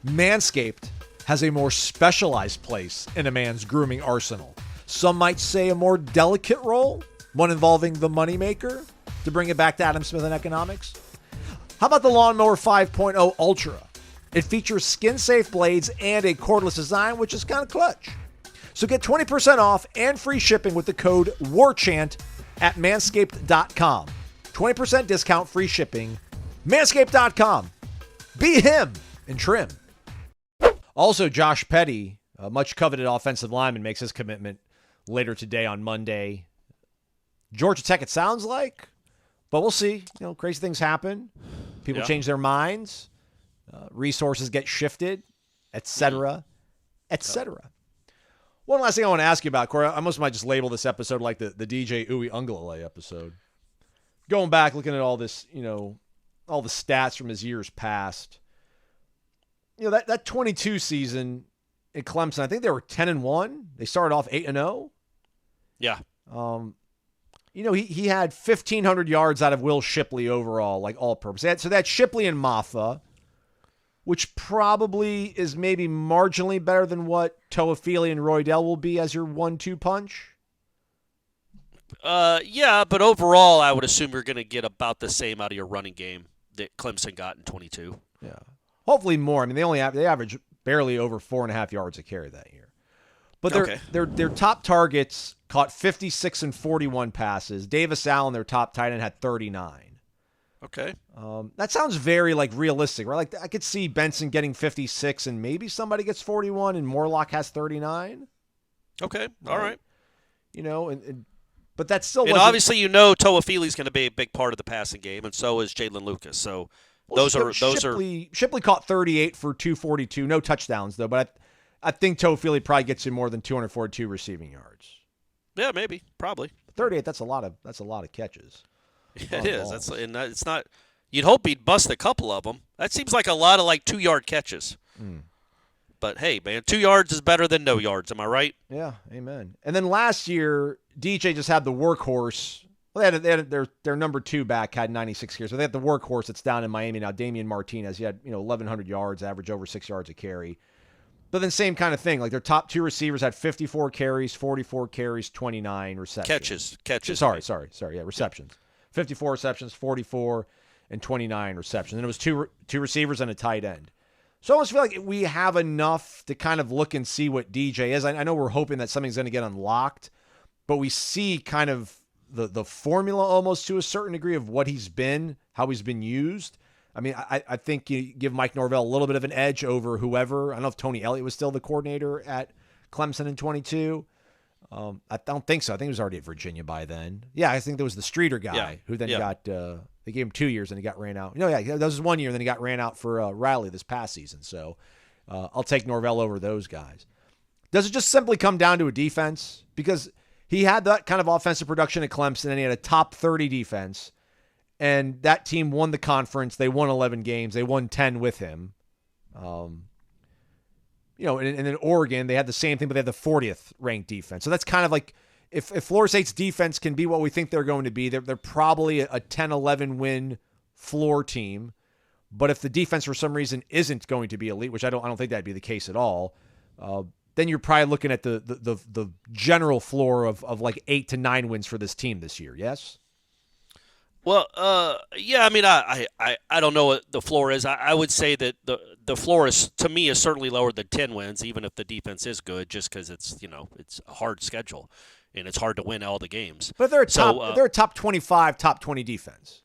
Manscaped has a more specialized place in a man's grooming arsenal. Some might say a more delicate role, one involving the moneymaker, to bring it back to Adam Smith and economics. How about the Lawnmower 5.0 Ultra? It features skin-safe blades and a cordless design, which is kind of clutch. So get 20% off and free shipping with the code WARCHANT at manscaped.com. 20% discount, free shipping. Manscaped.com. Be him and trim. Also, Josh Petty, a much coveted offensive lineman, makes his commitment later today on Monday. Georgia Tech, it sounds like, but we'll see. You know, crazy things happen. People change their minds. Resources get shifted, etc., etc. One last thing I want to ask you about, Corey. I almost might just label this episode like the DJ Uiagalelei episode. Going back, looking at all this, you know, all the stats from his years past. You know, that 22 season in Clemson, I think they were 10-1. They started off 8-0. Yeah. You know, he had 1,500 yards out of Will Shipley overall, like all-purpose. So that's Shipley and Maffa, which probably is maybe marginally better than what Toafili and Roydell will be as your 1-2 punch. Yeah, but overall, I would assume you're going to get about the same out of your running game that Clemson got in 22. Yeah, hopefully more. I mean, they average barely over 4.5 yards a carry that year. But their top targets caught 56 and 41 passes. Davis Allen, their top tight end, had 39. Okay. That sounds very realistic, right? Like I could see Benson getting 56 and maybe somebody gets 41 and Morlock has 39. Okay. All right. You know, but that's still. And obviously, you know, Toafili's going to be a big part of the passing game, and so is Jalen Lucas. So those are Shipley caught 38 for 242, no touchdowns though, but I think Toafili probably gets you more than 242 receiving yards. Yeah, maybe, probably. 38. That's a lot of catches. Yeah, it is. It's not. You'd hope he'd bust a couple of them. That seems like a lot of 2-yard catches. But hey, man, 2 yards is better than no yards. Am I right? Yeah, amen. And then last year, DJ just had the workhorse. Well, they had their number 2 back had 96 carries. So they had the workhorse that's down in Miami now, Damian Martinez. He had 1,100 yards, average over 6 yards a carry. But then same kind of thing. Like their top 2 receivers had 54 carries, 44 carries, 29 receptions. Catches. Sorry. Yeah, receptions. 54 receptions, 44, and 29 receptions. And it was two receivers and a tight end. So I almost feel like we have enough to kind of look and see what DJ is. I know we're hoping that something's going to get unlocked, but we see kind of the formula almost to a certain degree of what he's been, how he's been used. I mean, I think you give Mike Norvell a little bit of an edge over whoever. I don't know if Tony Elliott was still the coordinator at Clemson in 22. I don't think so. I think he was already at Virginia by then. Yeah, I think there was the Streeter guy who then got they gave him 2 years and he got ran out. That was 1 year and then he got ran out for Riley this past season. So I'll take Norvell over those guys. Does it just simply come down to a defense? Because he had that kind of offensive production at Clemson and he had a top 30 defense. And that team won the conference. They won 11 games. They won 10 with him. And in Oregon, they had the same thing, but they had the 40th ranked defense. So that's kind of like if Florida State's defense can be what we think they're going to be, they're probably a 10-11 win floor team. But if the defense for some reason isn't going to be elite, which I don't think that'd be the case at all, then you're probably looking at the general floor of 8 to 9 wins for this team this year. Yes. Well, yeah. I mean, I don't know what the floor is. I would say that the floor is, to me, is certainly lower than 10 wins, even if the defense is good, just because it's a hard schedule and it's hard to win all the games. But they're a top 25, top 20 defense.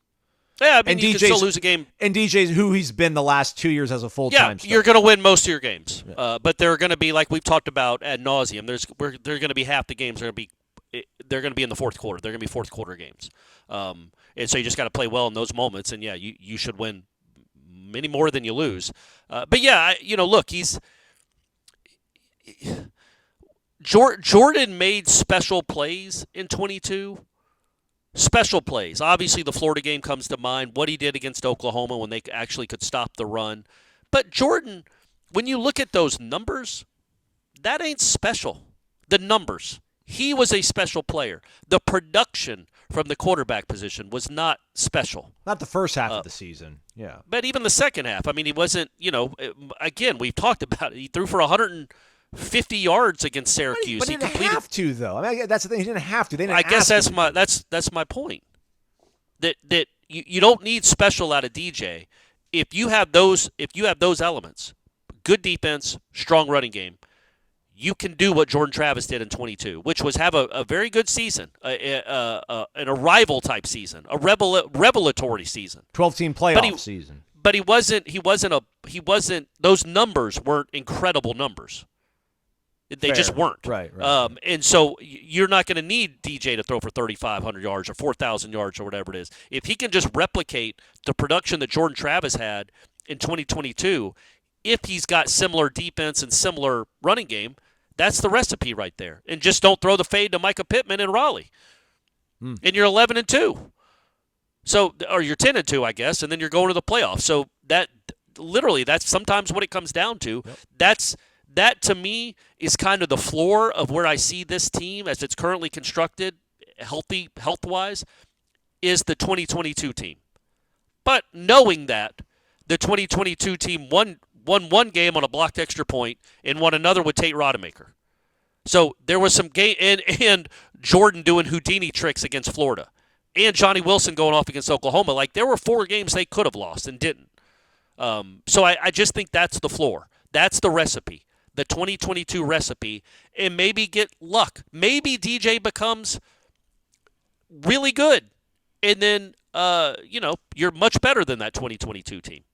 Yeah, I mean, you can still lose a game. And DJ's who he's been the last 2 years as a full-time starter. You're going to win most of your games. Yeah. But they're going to be, like we've talked about ad nauseum, they're going to be half the games they're going to be in the fourth quarter. They're going to be fourth quarter games. And so you just got to play well in those moments. And, yeah, you should win many more than you lose. But, yeah, look, Jordan made special plays in 22. Special plays. Obviously, the Florida game comes to mind, what he did against Oklahoma when they actually could stop the run. But Jordan, when you look at those numbers, that ain't special. The numbers. He was a special player. The production from the quarterback position was not special. Not the first half of the season, yeah. But even the second half. I mean, he wasn't, again, we've talked about it. He threw for 150 yards against Syracuse. But he didn't have to, though. I mean, that's the thing. He didn't have to. I guess that's my point. That you don't need special out of DJ. If you have those elements, good defense, strong running game, you can do what Jordan Travis did in 22, which was have a very good season, an arrival type season, a revelatory season, 12-team playoff season. But he wasn't. Those numbers weren't incredible numbers. They just weren't. Right. And so you're not going to need DJ to throw for 3,500 yards or 4,000 yards or whatever it is. If he can just replicate the production that Jordan Travis had in 2022, if he's got similar defense and similar running game, that's the recipe right there. And just don't throw the fade to Micah Pittman in Raleigh. And you're 11-2. So, or you're 10-2, I guess, and then you're going to the playoffs. So that's sometimes what it comes down to. Yep. That, to me, is kind of the floor of where I see this team as it's currently constructed, health-wise, is the 2022 team. But knowing that the 2022 team won one game on a blocked extra point and won another with Tate Rodemaker. So there was some game and Jordan doing Houdini tricks against Florida and Johnny Wilson going off against Oklahoma. Like, there were 4 games they could have lost and didn't. So I just think that's the floor. That's the recipe. The 2022 recipe, and maybe get luck. Maybe DJ becomes really good, and then you're much better than that 2022 team.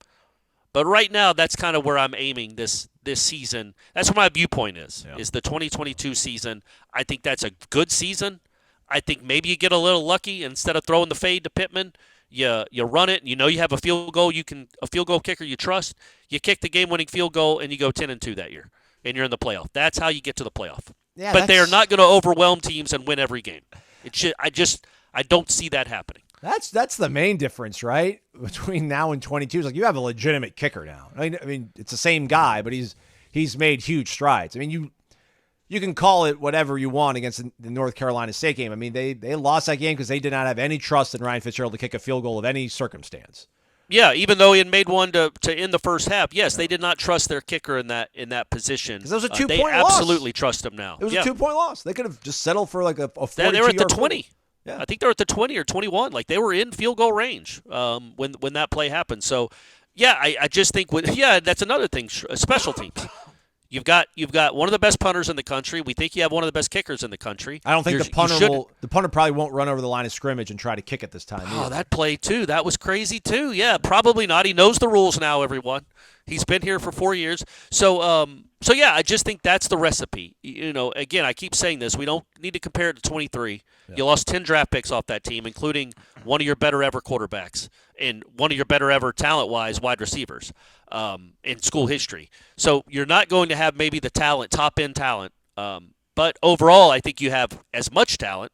But right now, that's kind of where I'm aiming this season. That's where my viewpoint is the 2022 season. I think that's a good season. I think maybe you get a little lucky. Instead of throwing the fade to Pittman, you run it. You have a field goal. A field goal kicker you trust. You kick the game-winning field goal, and you go 10-2 that year. And you're in the playoff. That's how you get to the playoff. Yeah, but they are not going to overwhelm teams and win every game. I don't see that happening. That's the main difference, right? Between now and 22, it's like you have a legitimate kicker now. I mean, it's the same guy, but he's made huge strides. I mean, you can call it whatever you want against the North Carolina State game. I mean, they lost that game because they did not have any trust in Ryan Fitzgerald to kick a field goal of any circumstance. Yeah, even though he had made one to end the first half, yes, they did not trust their kicker in that position. Because it was a 2-point loss. They absolutely trust him now. It was a 2-point loss. They could have just settled for like a 42-yard. They were at the 20. Yeah. I think they were at the 20 or 21. Like, they were in field goal range when that play happened. So, yeah, I just think that's another thing. Special teams. You've got one of the best punters in the country. We think you have one of the best kickers in the country. I don't think the punter probably won't run over the line of scrimmage and try to kick it this time. Oh, that play too. That was crazy too. Yeah, probably not. He knows the rules now, everyone. He's been here for 4 years. So yeah, I just think that's the recipe. Again, I keep saying this. We don't need to compare it to 23. Yeah. You lost 10 draft picks off that team, including one of your better ever quarterbacks and one of your better ever talent-wise wide receivers in school history. So you're not going to have maybe the talent, top-end talent. But overall, I think you have as much talent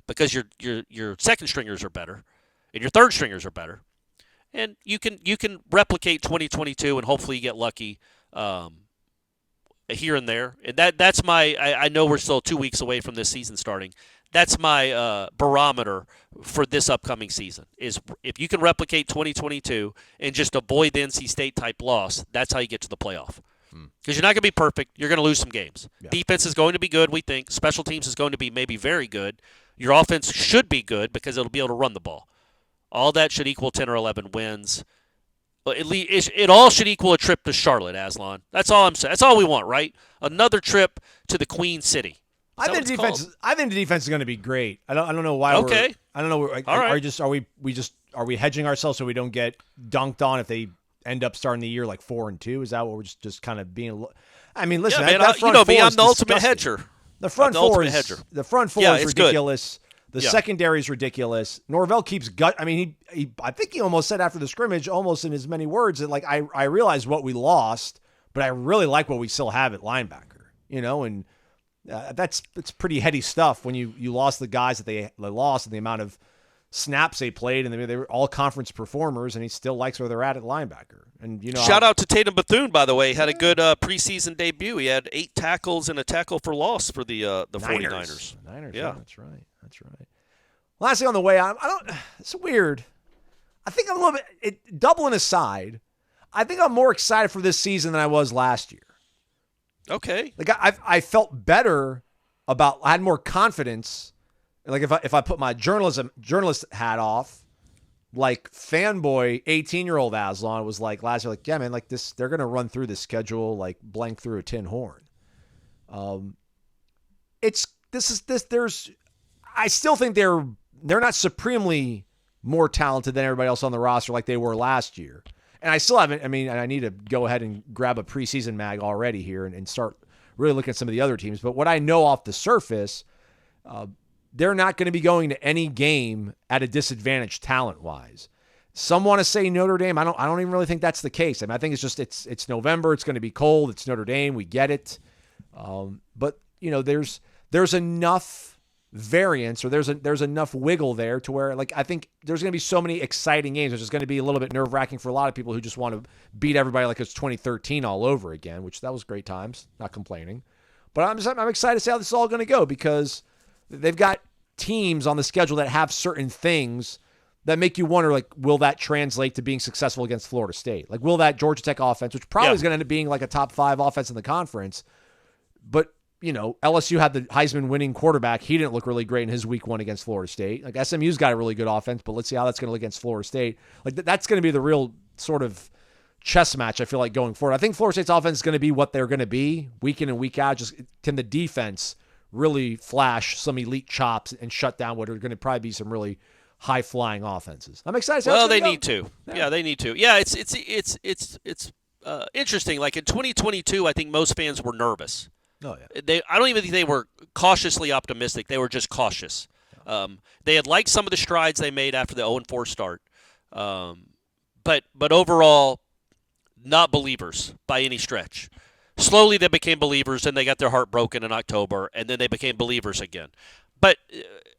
because your second stringers are better and your third stringers are better. And you can replicate 2022 and hopefully you get lucky here and there. And that's my I know we're still 2 weeks away from this season starting. That's my barometer for this upcoming season is if you can replicate 2022 and just avoid the NC State type loss, that's how you get to the playoff. Because you're not going to be perfect. You're going to lose some games. Yeah. Defense is going to be good, we think. Special teams is going to be maybe very good. Your offense should be good because it'll be able to run the ball. all that should equal 10 or 11 wins. At least it all should equal a trip to Charlotte, Aslan. That's all I'm saying. That's all we want, right? Another trip to the Queen City. I think the defense is going to be great. I don't know why. Okay. I don't know. All right. Are we hedging ourselves so we don't get dunked on if they end up starting the year like 4-2? Is that what we're just kind of being? I mean, listen, yeah, that front you know me. four I'm the ultimate disgusting. hedger. The front four is ridiculous. Good. The secondary is ridiculous. Norvell keeps gut. I mean, I think he almost said after the scrimmage, almost in as many words, that like I realize what we lost, but I really like what we still have at linebacker. And it's pretty heady stuff when you lost the guys that they lost and the amount of snaps they played, and they were all conference performers, and he still likes where they're at linebacker. And shout out to Tatum Bethune, by the way, had a good preseason debut. He had 8 tackles and a tackle for loss for the 49ers. Niners, yeah, that's right. Lastly, on the way, it's weird. I think I'm a little bit Dublin aside. I think I'm more excited for this season than I was last year. Okay, like I felt better I had more confidence. Like if I put my journalist hat off, like fanboy 18-year-old Aslan was like last year, like, yeah, man, like this, they're gonna run through the schedule like blank through a tin horn. I still think they're not supremely more talented than everybody else on the roster like they were last year. And I still haven't. I mean, I need to go ahead and grab a preseason mag already here and start really looking at some of the other teams. But what I know off the surface, they're not going to be going to any game at a disadvantage talent-wise. Some want to say Notre Dame. I don't even really think that's the case. I mean, I think it's just it's November. It's going to be cold. It's Notre Dame. We get it. But there's enough variance, or there's enough wiggle there to where, like, I think there's going to be so many exciting games. It's just going to be a little bit nerve-wracking for a lot of people who just want to beat everybody like it's 2013 all over again, which that was great times. Not complaining, but I'm excited to see how this is all going to go, because they've got teams on the schedule that have certain things that make you wonder, like, will that translate to being successful against Florida State? Like, will that Georgia Tech offense, which probably is going to end up being like a top 5 offense in the conference, but LSU had the Heisman winning quarterback. He didn't look really great in his week 1 against Florida State. Like, SMU's got a really good offense, but let's see how that's going to look against Florida State. Like, that's going to be the real sort of chess match, I feel like, going forward. I think Florida State's offense is going to be what they're going to be week in and week out. Just can the defense really flash some elite chops and shut down what are going to probably be some really high-flying offenses? I'm excited. Well, they need to. Yeah, they need to. Yeah, it's interesting. Like in 2022, I think most fans were nervous. Oh, yeah. I don't even think they were cautiously optimistic. They were just cautious. They had liked some of the strides they made after the 0-4 start, but overall, not believers by any stretch. Slowly, they became believers, and they got their heart broken in October, and then they became believers again. But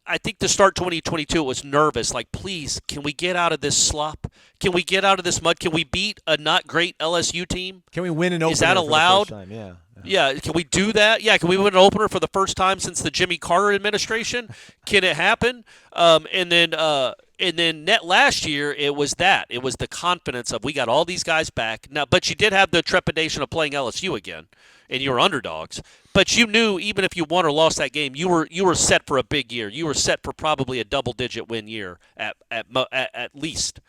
I think to start 2022, it was nervous. Like, please, can we get out of this slop? Can we get out of this mud? Can we beat a not great LSU team? Can we win an opener? Is that allowed? For the first time? Yeah, can we do that? Yeah, can we win an opener for the first time since the Jimmy Carter administration? Can it happen? And then net last year, it was the confidence of, we got all these guys back now. But you did have the trepidation of playing LSU again, and you were underdogs. But you knew even if you won or lost that game, you were set for a big year. You were set for probably a double-digit win year at least.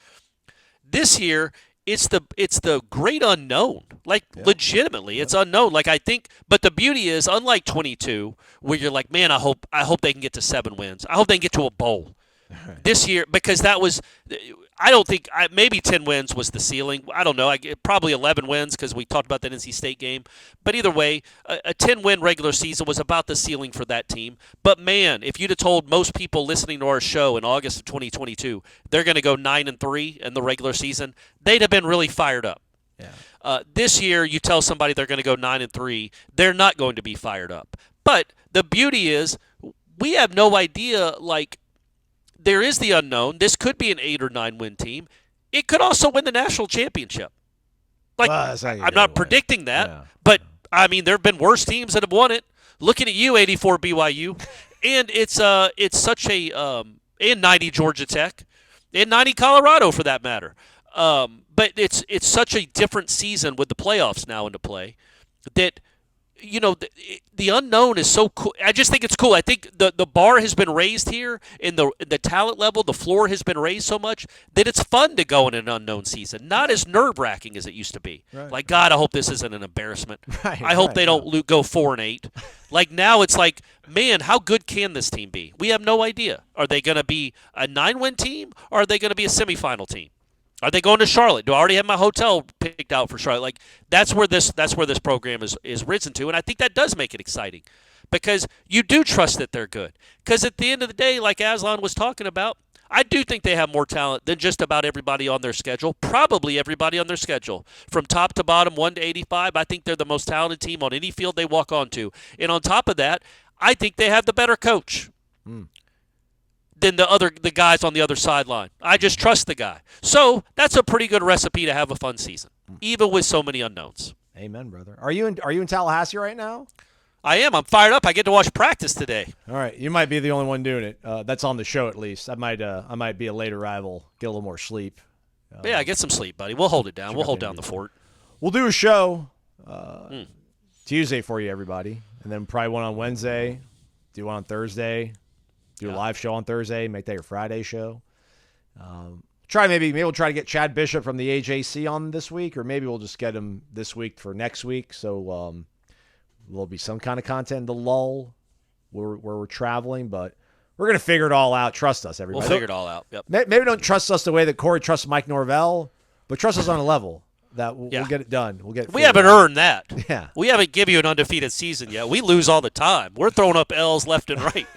This year, it's the great unknown. Like, legitimately, it's unknown. Like, I think, but the beauty is, unlike 22, where you're like, man, I hope they can get to 7 wins. I hope they can get to a bowl. Right. This year, because that was, I don't think, maybe 10 wins was the ceiling. I don't know. Probably 11 wins, because we talked about that NC State game. But either way, a 10-win regular season was about the ceiling for that team. But, man, if you'd have told most people listening to our show in August of 2022 they're going to go 9-3 in the regular season, they'd have been really fired up. Yeah. This year, you tell somebody they're going to go 9-3, they're not going to be fired up. But the beauty is, we have no idea, like, there is the unknown. This could be an 8 or 9 win team. It could also win the national championship. Like, I'm not predicting that, but I mean, there have been worse teams that have won it. Looking at you, 84 BYU, and it's such a and 90 Georgia Tech, and 90 Colorado for that matter. But it's such a different season with the playoffs now into play that the unknown is so cool. I just think it's cool. I think the bar has been raised here in the talent level. The floor has been raised so much that it's fun to go in an unknown season. Not as nerve-wracking as it used to be. Right. Like, God, I hope this isn't an embarrassment. Right, I hope right, they don't go 4-8. Like, now it's like, man, how good can this team be? We have no idea. Are they going to be a 9-win team, or are they going to be a semifinal team? Are they going to Charlotte? Do I already have my hotel picked out for Charlotte? Like, that's where this program is risen to, and I think that does make it exciting because you do trust that they're good. Because at the end of the day, like Aslan was talking about, I do think they have more talent than just about everybody on their schedule. Probably everybody on their schedule, from top to bottom, 1 to 85. I think they're the most talented team on any field they walk onto. And on top of that, I think they have the better coach. Than the guys on the other sideline. I just trust the guy. So that's a pretty good recipe to have a fun season, even with so many unknowns. Amen, brother. Are you in Tallahassee right now? I am. I'm fired up. I get to watch practice today. All right, you might be the only one doing it. That's on the show at least. I might be a late arrival, get a little more sleep. Yeah, get some sleep, buddy. We'll hold it down. We'll hold down the fort. We'll do a show Tuesday for you, everybody, and then probably one on Wednesday. Do one on Thursday. Do a live show on Thursday. Make that your Friday show. Maybe we'll try to get Chad Bishop from the AJC on this week, or maybe we'll just get him this week for next week. So there'll be some kind of content in the lull where we're traveling, but we're gonna figure it all out. Trust us, everybody. We'll figure it all out. Yep. Maybe don't trust us the way that Corey trusts Mike Norvell, but trust us on a level that we'll get it done. We haven't earned that. Yeah. We haven't given you an undefeated season yet. We lose all the time. We're throwing up L's left and right.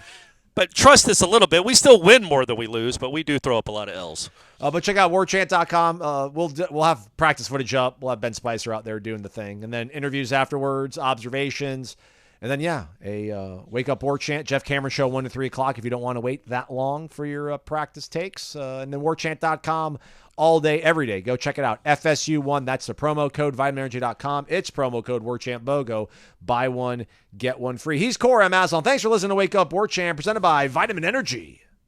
But trust us a little bit. We still win more than we lose, but we do throw up a lot of L's. But check out warchant.com. We'll have practice footage up. We'll have Ben Spicer out there doing the thing. And then interviews afterwards, observations. And then, a Wake Up Warchant, Jeff Cameron show 1 to 3 o'clock if you don't want to wait that long for your practice takes. And then warchant.com all day, every day. Go check it out. FSU1, that's the promo code, vitaminenergy.com. It's promo code WarChantBOGO. Buy one, get one free. He's Corey. I'm Aslan. Thanks for listening to Wake Up Warchant, presented by Vitamin Energy.